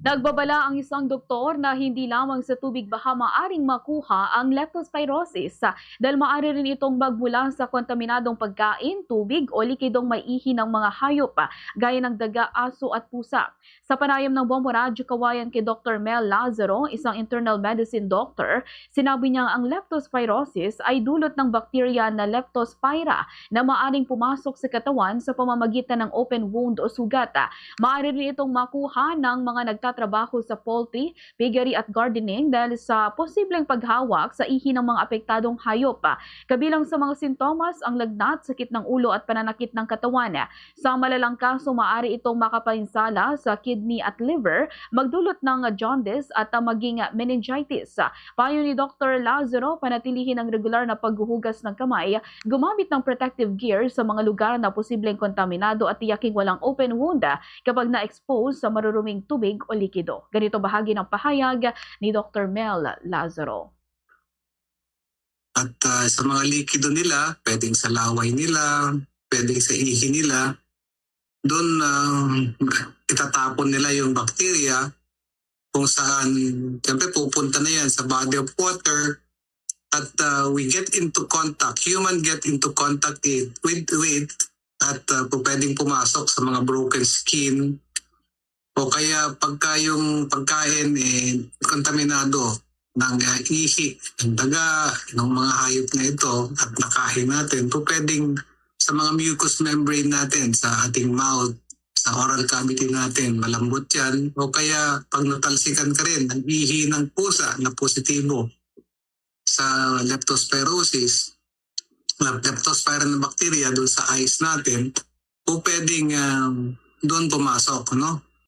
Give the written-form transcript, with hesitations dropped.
Nagbabala ang isang doktor na hindi lamang sa tubig baha maaring makuha ang leptospirosis dahil maaari rin itong magmula sa kontaminadong pagkain, tubig o likidong maihi ng mga hayop gaya ng daga, aso at pusa. Sa panayam ng Bombo Radyo Kawayan kay Dr. Mel Lazaro, isang internal medicine doctor, sinabi niya ang leptospirosis ay dulot ng bakterya na Leptospira na maaring pumasok sa katawan sa pamamagitan ng open wound o sugat. Maaari rin itong makuha ng mga nagtatrabaho sa poultry, piggery at gardening dahil sa posibleng paghawak sa ihi ng mga apektadong hayop. Kabilang sa mga sintomas ang lagnat, sakit ng ulo at pananakit ng katawan. Sa malalang kaso, maaari itong makapinsala sa kidney at liver, magdulot ng jaundice at maging meningitis. Payo ni Dr. Lazaro, panatilihin ang regular na paghuhugas ng kamay, gumamit ng protective gear sa mga lugar na posibleng kontaminado at tiyaking walang open wound kapag na-expose sa maruruming tubig o likido. Ganito bahagi ng pahayag ni Dr. Mel Lazaro. At sa mga likido nila, pwedeng sa laway nila, pwedeng sa ihi nila, doon itatapon nila yung bakterya kung saan, siyempre pupunta na yan sa body of water at we get into contact, human get into contact with at pwedeng pumasok sa mga broken skin o kaya pagka yung pagkain kontaminado ng ihi, ng daga, ng mga hayop na ito at nakain natin, pwedeng sa mga mucous membrane natin sa ating mouth, sa oral cavity natin, malambot yan. O kaya pag natalsikan ka rin ng ihi ng pusa na positibo sa leptospirosis, leptospira na bacteria doon sa eyes natin, pwedeng doon pumasok, no?